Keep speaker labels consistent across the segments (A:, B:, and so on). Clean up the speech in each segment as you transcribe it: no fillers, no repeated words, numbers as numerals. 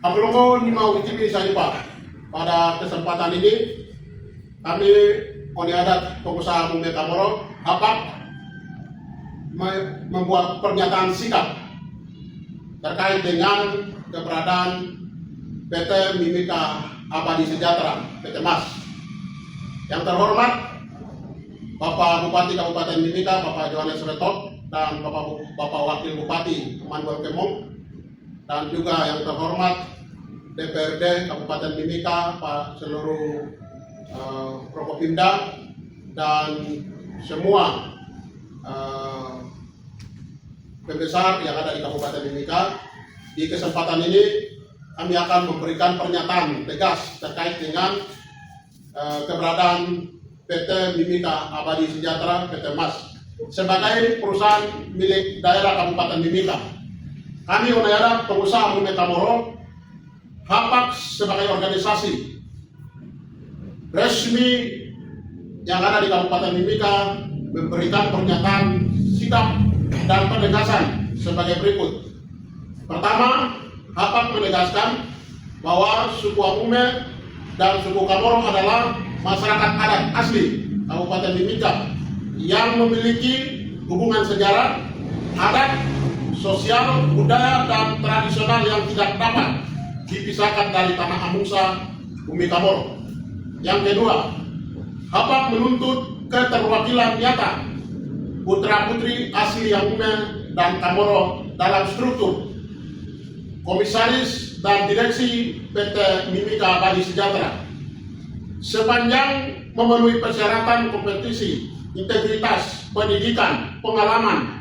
A: Abulungo ni mau TV saya Pak. Pada kesempatan ini kami Oni Adat Pengusaha Mumbe Kamoro dapat membuat pernyataan sikap terkait dengan keberadaan PT Mimika Abadi Sejahtera PT Mas. Yang terhormat Bapak Bupati Kabupaten Mimika, Bapak Johannes Retot, dan Bapak Wakil Bupati Manuel Kemong, dan juga yang terhormat DPRD Kabupaten Mimika, Pak seluruh Prokopimda, dan semua pembesar yang ada di Kabupaten Mimika. Di kesempatan ini kami akan memberikan pernyataan tegas terkait dengan keberadaan PT Mimika Abadi Sejahtera PT Mas sebagai perusahaan milik daerah Kabupaten Mimika. Kami Onayada Pengusaha Mumbe Kamoro HAPAK sebagai organisasi resmi yang ada di Kabupaten Mimika memberikan pernyataan sikap dan penegasan sebagai berikut. Pertama, HAPAK menegaskan bahwa suku Amume dan suku Kamoro adalah masyarakat adat asli Kabupaten Mimika yang memiliki hubungan sejarah, adat, sosial, budaya, dan tradisional yang tidak dapat dipisahkan dari tanah Amungsa Bumi Kamoro. Yang kedua, HAPAK menuntut keterwakilan nyata putra-putri asli Amume dan Kamoro dalam struktur komisaris dan direksi PT Mimika Abadi Sejahtera sepanjang memenuhi persyaratan kompetisi, integritas, pendidikan, pengalaman,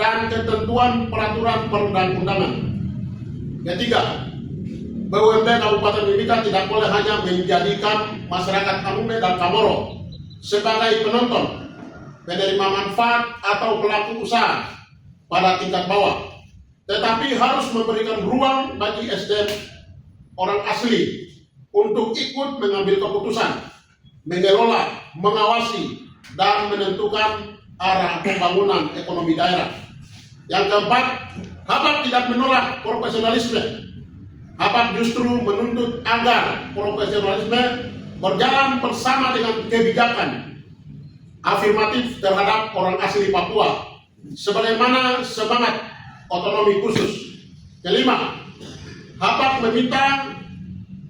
A: dan ketentuan peraturan perundang-undangan. Ketiga, BUMD Kabupaten Mimika tidak boleh hanya menjadikan masyarakat Amume dan Kamoro sebagai penonton, penerima manfaat atau pelaku usaha pada tingkat bawah, tetapi harus memberikan ruang bagi SDM orang asli untuk ikut mengambil keputusan, mengelola, mengawasi, dan menentukan arah pembangunan ekonomi daerah. Yang keempat, HAPAK tidak menolak profesionalisme. HAPAK justru menuntut agar profesionalisme berjalan bersama dengan kebijakan afirmatif terhadap orang asli Papua, sebagaimana semangat otonomi khusus. Kelima, HAPAK meminta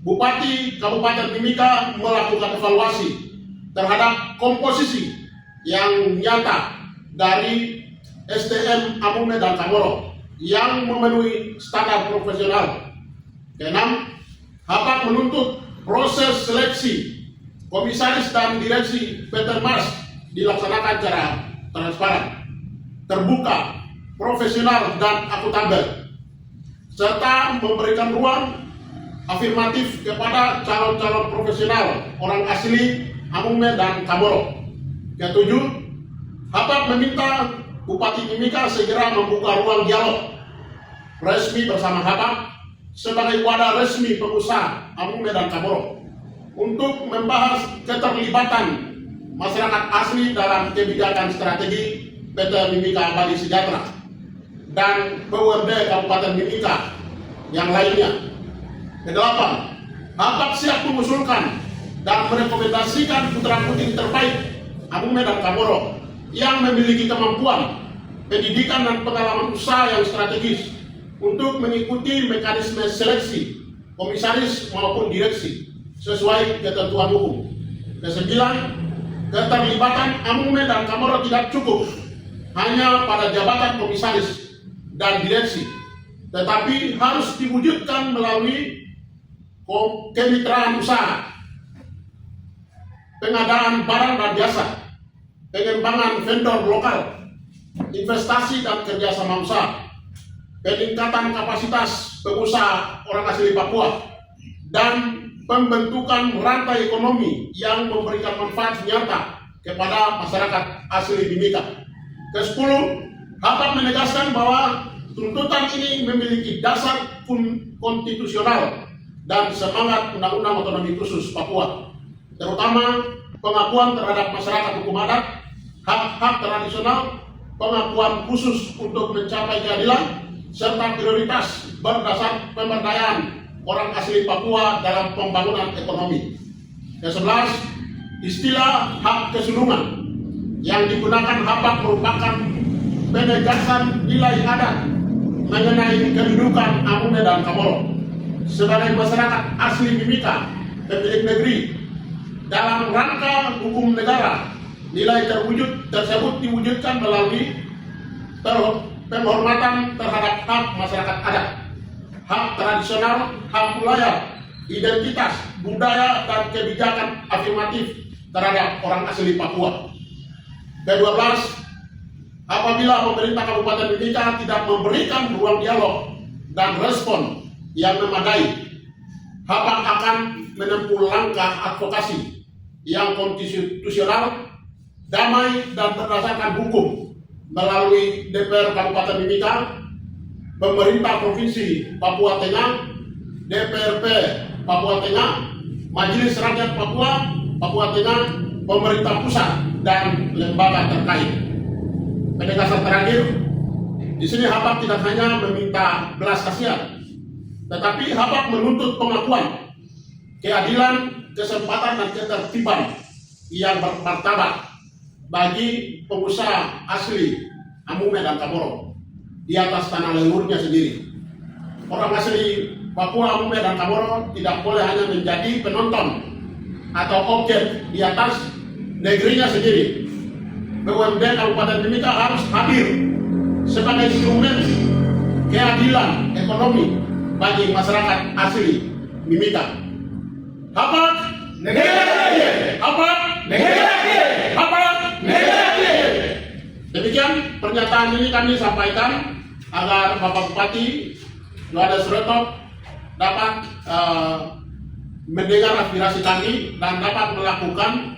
A: Bupati Kabupaten Mimika melakukan evaluasi terhadap komposisi yang nyata dari SDM Amume dan Kamoro yang memenuhi standar profesional. Keenam, HAPAK menuntut proses seleksi komisaris dan direksi PT Mas dilaksanakan secara transparan, terbuka, profesional, dan akuntabel, serta memberikan ruang afirmatif kepada calon-calon profesional orang asli Amume dan Kamoro. Ketujuh, HAPAK meminta Bupati Mimika segera membuka ruang dialog resmi bersama HAPAK sebagai wadah resmi pengusaha Amume dan Kamoro untuk membahas keterlibatan masyarakat asli dalam kebijakan strategi PT Mimika Abadi Sejahtera dan BUMD Kabupaten Mimika yang lainnya. Kedelapan, HAPAK siap mengusulkan dan merekomendasikan putra-putri terbaik Amume dan Kamoro yang memiliki kemampuan, pendidikan, dan pengalaman usaha yang strategis untuk mengikuti mekanisme seleksi komisaris maupun direksi sesuai ketentuan hukum. Kesembilan, keterlibatan Amume dan Kamoro tidak cukup hanya pada jabatan komisaris dan direksi, tetapi harus diwujudkan melalui kemitraan usaha, pengadaan barang dan jasa, pengembangan vendor lokal, investasi dan kerjasama usaha, peningkatan kapasitas pengusaha orang asli Papua, dan pembentukan rantai ekonomi yang memberikan manfaat nyata kepada masyarakat asli Mimika. Kesepuluh, HAPAK menegaskan bahwa tuntutan ini memiliki dasar konstitusional dan semangat Undang-Undang Otonomi Khusus Papua, terutama pengakuan terhadap masyarakat hukum adat, hak-hak tradisional, pengakuan khusus untuk mencapai keadilan, serta prioritas berdasar pemberdayaan orang asli Papua dalam pembangunan ekonomi. Ke-11, istilah hak kesulungan yang digunakan HAPAK merupakan penegasan nilai adat mengenai kedudukan Amune dan Kamoro sebagai masyarakat asli Mimika, pemilik negeri. Dalam rangka hukum negara, nilai tersebut diwujudkan melalui penghormatan terhadap hak masyarakat adat, hak tradisional, hak wilayah, identitas, budaya, dan kebijakan afirmatif terhadap orang asli Papua. Ke-12, apabila pemerintah Kabupaten Mimika tidak memberikan ruang dialog dan respon yang memadai, HAPAK akan menempuh langkah advokasi yang konstitusional, damai, dan berdasarkan hukum melalui DPR Kabupaten Mimika, Pemerintah Provinsi Papua Tengah, DPRP Papua Tengah, Majelis Rakyat Papua Tengah, pemerintah pusat, dan lembaga terkait. Penegasan terakhir, di sini HAPAK tidak hanya meminta belas kasihan, tetapi HAPAK menuntut pengakuan, keadilan, kesempatan, dan ketertiban yang bermartabat bagi pengusaha asli Amune dan Kamoro di atas tanah leluhurnya sendiri. Orang asli Papua, Amune, dan Kamoro tidak boleh hanya menjadi penonton atau objek di atas negerinya sendiri. BUMD Kabupaten Mimika harus hadir sebagai instrumen keadilan ekonomi bagi masyarakat asli Mimika. HAPAK negara, HAPAK negara, HAPAK negara. Demikian pernyataan ini kami sampaikan agar Bapak Bupati Johannes Sureto dapat mendengar aspirasi kami dan dapat melakukan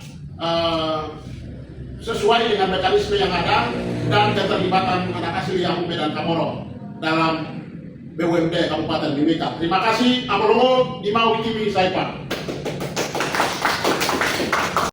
A: sesuai dengan mekanisme yang ada dan keterlibatan anak asli Amune dan Kamoro dalam BUMD Kabupaten Mimika. Terima kasih. Amolongo di Mau TV Saipa.